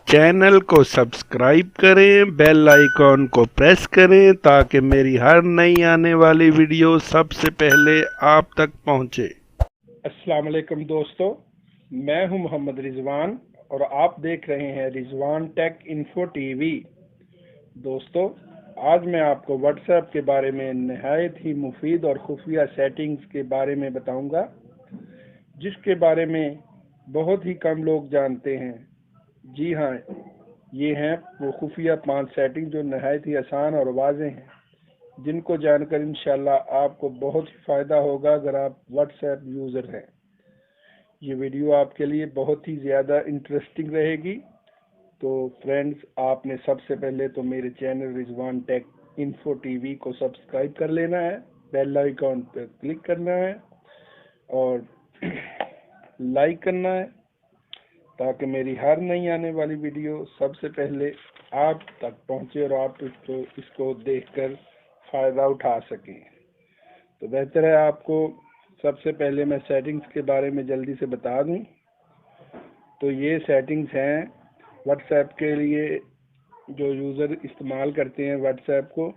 Channel को subscribe करें, bell icon को प्रेस करें ताकि मेरी हर नई आने वाली वीडियो सबसे पहले आप तक पहुंचे। अस्सलाम वालेकुम दोस्तों, मैं हूं मोहम्मद रिजवान और आप देख रहे हैं रिजवान टेक इन्फो टीवी। दोस्तों, आज मैं आपको व्हाट्सएप के बारे में नहायत ही मुफीद और खुफिया सेटिंग्स के बारे में बताऊंगा, जिसके बारे में बहुत ही कम लोग जानते हैं। जी हाँ, ये हैं वो खुफिया 5 सेटिंग जो नहायत ही आसान और वाज़ेह हैं, जिनको जानकर इंशाल्लाह आपको बहुत ही फ़ायदा होगा अगर आप व्हाट्सएप यूज़र हैं। ये वीडियो आपके लिए बहुत ही ज़्यादा इंटरेस्टिंग रहेगी। तो फ्रेंड्स, आपने सबसे पहले तो मेरे channel Rizwan take info TV को सब्सक्राइब कर लेना है, बेल आइकॉन पर क्लिक करना है और लाइक करना है ताकि मेरी हर नई आने वाली वीडियो सबसे पहले आप तक पहुंचे और आप इसको देखकर फ़ायदा उठा सकें। तो बेहतर है आपको सबसे पहले मैं सेटिंग्स के बारे में जल्दी से बता दूं। तो ये सेटिंग्स हैं व्हाट्सएप के लिए, जो यूज़र इस्तेमाल करते हैं व्हाट्सएप को।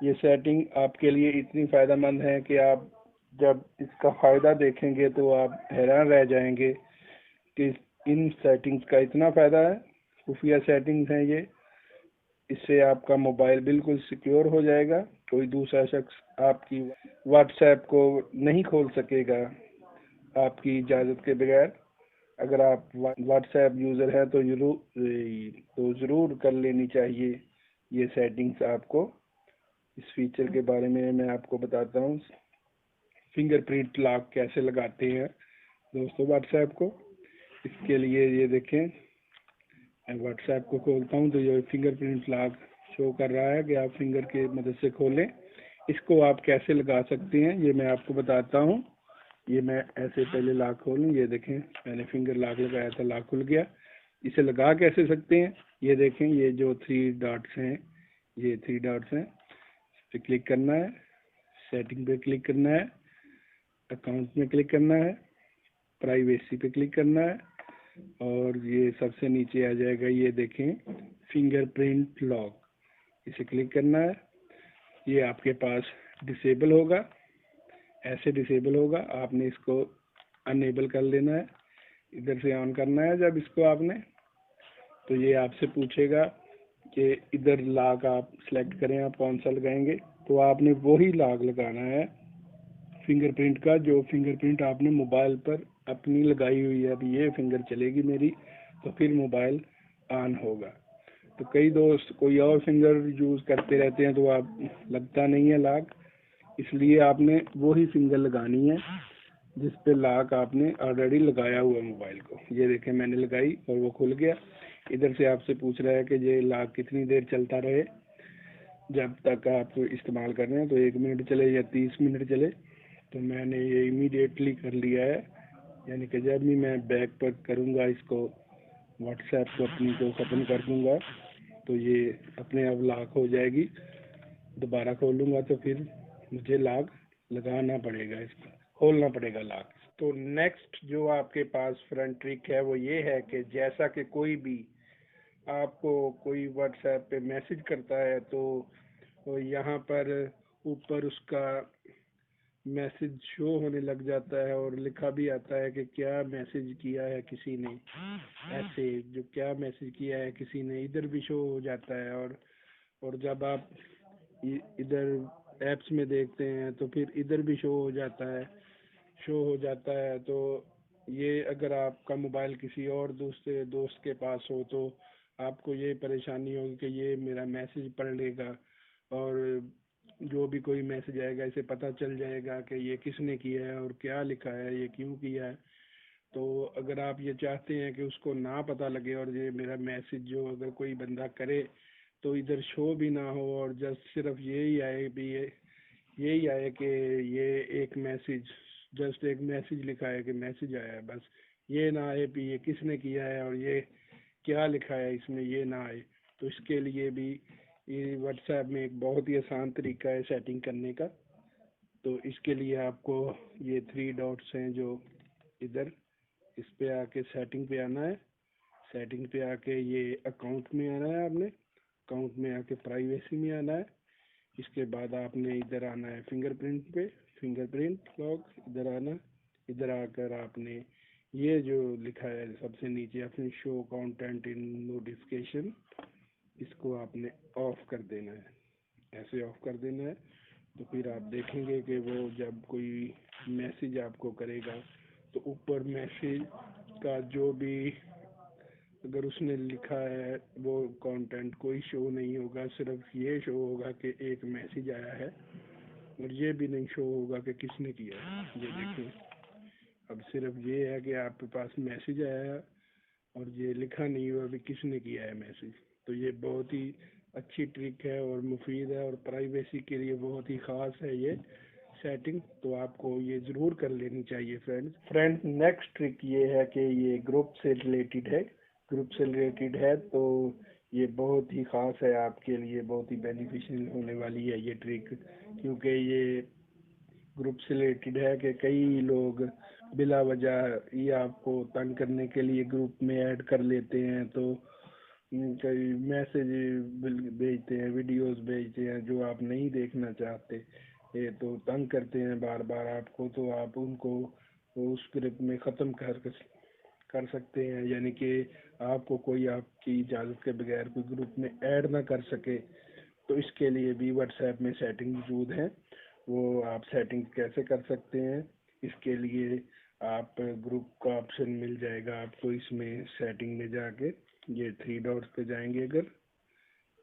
ये सेटिंग आपके लिए इतनी फ़ायदेमंद है कि आप जब इसका फ़ायदा देखेंगे तो आप हैरान रह जाएंगे कि इन सेटिंग्स का इतना फ़ायदा है। खुफिया सेटिंग्स हैं ये। इससे आपका मोबाइल बिल्कुल सिक्योर हो जाएगा, कोई दूसरा शख्स आपकी व्हाट्सएप को नहीं खोल सकेगा आपकी इजाज़त के बगैर। अगर आप व्हाट्सएप यूज़र हैं तो ज़रूर कर लेनी चाहिए ये सेटिंग्स आपको। इस फीचर के बारे में मैं आपको बताता हूँ। फिंगरप्रिंट लॉक कैसे लगाते हैं दोस्तों व्हाट्सएप को। इसके लिए ये देखें, मैं व्हाट्सएप को खोलता हूँ तो ये फिंगरप्रिंट लॉक शो कर रहा है कि आप फिंगर की मदद से खोलें। इसको आप कैसे लगा सकते हैं ये मैं आपको बताता हूँ। ये मैं ऐसे पहले लॉक खोलूँ, ये देखें मैंने फिंगर लॉक लगाया था, लॉक खुल गया। इसे लगा कैसे सकते हैं, ये देखें, ये जो 3 डॉट्स हैं, ये 3 डॉट्स हैं, इस पर क्लिक करना है, सेटिंग पे क्लिक करना है, अकाउंट में क्लिक करना है, प्राइवेसी पे क्लिक करना है और ये सबसे नीचे आ जाएगा, ये देखें फिंगरप्रिंट लॉक, इसे क्लिक करना है। ये आपके पास डिसेबल होगा, ऐसे डिसेबल होगा, आपने इसको अनेबल कर लेना है। इधर से ऑन करना है जब इसको आपने, तो ये आपसे पूछेगा कि इधर लॉक आप सेलेक्ट करें, आप कौन सा लगाएंगे। तो आपने वही लॉक लगाना है फिंगरप्रिंट का जो फिंगरप्रिंट आपने मोबाइल पर अपनी लगाई हुई है। अभी ये फिंगर चलेगी मेरी तो फिर मोबाइल ऑन होगा। तो कई दोस्त कोई और फिंगर यूज़ करते रहते हैं तो आप लगता नहीं है लॉक, इसलिए आपने वही फिंगर लगानी है जिस पे लॉक आपने ऑलरेडी लगाया हुआ है मोबाइल को। ये देखें मैंने लगाई और वो खुल गया। इधर से आपसे पूछ रहा है कि ये लॉक कितनी देर चलता रहे, जब तक आप इस्तेमाल कर रहे हैं, तो 1 मिनट चले या 30 मिनट चले। तो मैंने ये इमीडिएटली कर लिया है, यानी कि जब भी मैं बैक पर करूँगा इसको, व्हाट्सएप को अपनी को ख़त्म कर दूँगा तो ये अपने आप लॉक हो जाएगी। दोबारा खोलूँगा तो फिर मुझे लॉक लगाना पड़ेगा, इसको खोलना पड़ेगा लॉक। तो नेक्स्ट जो आपके पास फ्रंट ट्रिक है वो ये है कि जैसा कि कोई भी आपको कोई व्हाट्सएप पे मैसेज करता है तो यहाँ पर ऊपर उसका मैसेज शो होने लग जाता है और लिखा भी आता है कि क्या मैसेज किया है किसी ने। ऐसे जो क्या मैसेज किया है किसी ने इधर भी शो हो जाता है। और जब आप इधर ऐप्स में देखते हैं तो फिर इधर भी शो हो जाता है। तो ये अगर आपका मोबाइल किसी और दूसरे दोस्त के पास हो तो आपको ये परेशानी होगी कि ये मेरा मैसेज पढ़ लेगा और जो भी कोई मैसेज आएगा इसे पता चल जाएगा कि ये किसने किया है और क्या लिखा है, ये क्यों किया है। तो अगर आप ये चाहते हैं कि उसको ना पता लगे और ये मेरा मैसेज जो अगर कोई बंदा करे तो इधर शो भी ना हो और जस्ट सिर्फ यही आए भी यही आए कि ये एक मैसेज, जस्ट एक मैसेज लिखा है कि मैसेज आया है, बस ये ना आए भी ये किसने किया है और ये क्या लिखा है इसमें, ये ना आए। तो इसके लिए भी ये व्हाट्सएप में एक बहुत ही आसान तरीका है सेटिंग करने का। तो इसके लिए आपको ये 3 डॉट्स हैं जो इधर, इस पे आके सेटिंग पे आना है। सेटिंग पे आके ये अकाउंट में आना है, आपने अकाउंट में आके प्राइवेसी में आना है। इसके बाद आपने इधर आना है फिंगरप्रिंट पे, फिंगरप्रिंट लॉक इधर आना। इधर आकर आपने ये जो लिखा है सबसे नीचे अपने शो कंटेंट इन नोटिफिकेशन, इसको आपने ऑफ कर देना है। ऐसे ऑफ कर देना है तो फिर आप देखेंगे कि वो जब कोई मैसेज आपको करेगा तो ऊपर मैसेज का जो भी अगर उसने लिखा है वो कंटेंट कोई शो नहीं होगा, सिर्फ ये शो होगा कि एक मैसेज आया है और ये भी नहीं शो होगा कि किसने किया है। ये देखें, अब सिर्फ ये है कि आपके पास मैसेज आया है और ये लिखा नहीं हुआ कि किसने किया है मैसेज। तो ये बहुत ही अच्छी ट्रिक है और मुफीद है और प्राइवेसी के लिए बहुत ही ख़ास है ये सेटिंग, तो आपको ये ज़रूर कर लेनी चाहिए फ्रेंड्स। नेक्स्ट ट्रिक ये है कि ये ग्रुप से रिलेटेड है, ग्रुप से रिलेटेड है तो ये बहुत ही ख़ास है आपके लिए, बहुत ही बेनिफिशियल होने वाली है ये ट्रिक, क्योंकि ये ग्रुप से रिलेटेड है कि कई लोग बिला वजह ये आपको तंग करने के लिए ग्रुप में ऐड कर लेते हैं। तो कई मैसेज भेजते हैं, वीडियोस भेजते हैं जो आप नहीं देखना चाहते, ये तो तंग करते हैं बार बार आपको, तो आप उनको उस ग्रुप में ख़त्म कर सकते हैं, यानी कि आपको कोई आपकी इजाज़त के बगैर कोई ग्रुप में ऐड ना कर सके। तो इसके लिए भी व्हाट्सएप में सेटिंग मौजूद है, वो आप सेटिंग कैसे कर सकते हैं, इसके लिए आप ग्रुप का ऑप्शन मिल जाएगा आपको इसमें सेटिंग में जाके, ये 3 डॉट्स पे जाएंगे, अगर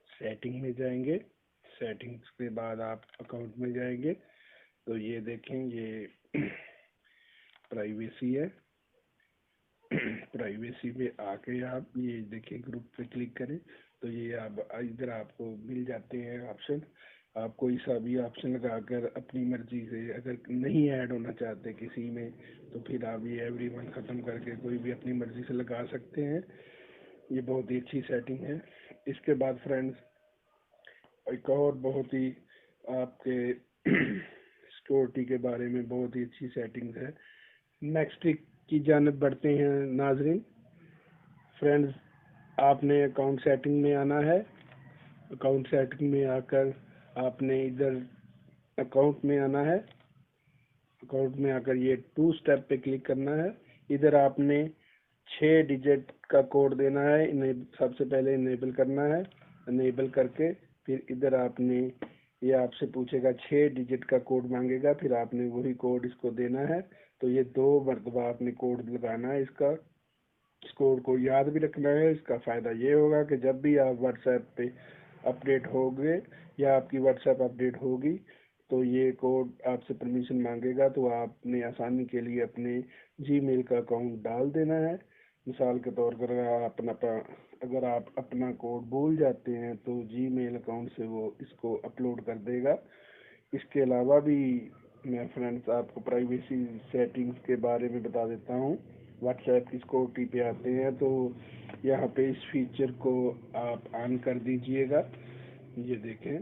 सेटिंग में जाएंगे, सेटिंग्स के बाद आप अकाउंट में जाएंगे तो ये देखें ये प्राइवेसी है। प्राइवेसी में आके आप ये देखें ग्रुप पे क्लिक करें तो ये आप इधर आपको मिल जाते हैं ऑप्शन। आप कोई सा भी ऑप्शन लगाकर अपनी मर्जी से अगर नहीं ऐड होना चाहते किसी में तो फिर आप ये एवरीवन ख़त्म करके कोई भी अपनी मर्जी से लगा सकते हैं। ये बहुत ही अच्छी सेटिंग है। इसके बाद फ्रेंड्स एक और बहुत ही आपके सिक्योरिटी के बारे में बहुत ही अच्छी सेटिंग्स है। नेक्स्ट ट्रिक की जानब बढ़ते हैं नाजरीन। फ्रेंड्स, आपने अकाउंट सेटिंग में आना है, अकाउंट सेटिंग में आकर आपने इधर अकाउंट में आना है, अकाउंट में आकर ये 2 स्टेप पे क्लिक करना है। इधर आपने 6 डिजिट का कोड देना है, सबसे पहले इनेबल करना है, इनेबल करके फिर इधर आपने ये आपसे पूछेगा 6 डिजिट का कोड मांगेगा, फिर आपने वही कोड इसको देना है। तो ये 2 मरतबा आपने कोड लगाना है इसका, इस कोड को याद भी रखना है। इसका फ़ायदा ये होगा कि जब भी आप व्हाट्सएप पे अपडेट होंगे या आपकी व्हाट्सएप अपडेट होगी तो ये कोड आपसे परमिशन मांगेगा, तो आपने आसानी के लिए अपने जीमेल का अकाउंट डाल देना है। मिसाल के तौर पर अगर आप अपना कोड भूल जाते हैं तो जीमेल अकाउंट से वो इसको अपलोड कर देगा। इसके अलावा भी मैं फ्रेंड्स आपको प्राइवेसी सेटिंग्स के बारे में बता देता हूँ। व्हाट्सएप की सिक्योरिटी पे आते हैं तो यहाँ पे इस फीचर को आप ऑन कर दीजिएगा। ये देखें,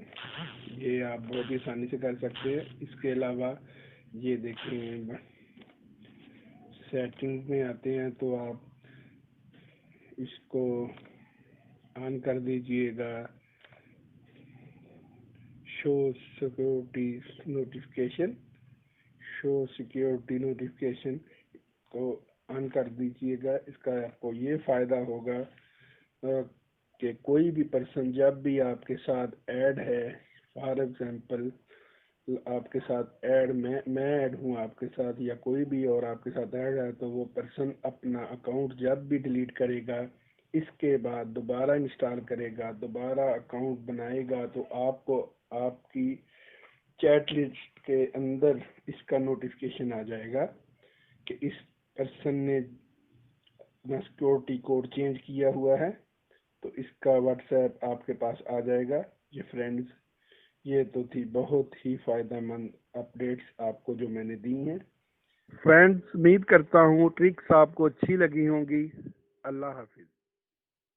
ये आप बहुत ही आसानी से कर सकते हैं। इसके अलावा ये देखें सेटिंग में आते हैं तो आप इसको ऑन कर दीजिएगा, show security notification, show security notification को ऑन कर दीजिएगा। इसका आपको ये फ़ायदा होगा कि कोई भी पर्सन जब भी आपके साथ ऐड है, फॉर एग्जांपल आपके साथ ऐड मैं ऐड हूँ आपके साथ या कोई भी और आपके साथ ऐड है, तो वो पर्सन अपना अकाउंट जब भी डिलीट करेगा, इसके बाद दोबारा इंस्टॉल करेगा, दोबारा अकाउंट बनाएगा, तो आपको आपकी चैट लिस्ट के अंदर इसका नोटिफिकेशन आ जाएगा कि इस पर्सन ने सिक्योरिटी कोड चेंज किया हुआ है, तो इसका व्हाट्सएप आपके पास आ जाएगा। ये फ्रेंड्स, ये तो थी बहुत ही फ़ायदेमंद अपडेट्स आपको जो मैंने दी हैं। फ्रेंड्स, उम्मीद करता हूँ ट्रिक्स आपको अच्छी लगी होंगी। अल्लाह हाफिज़।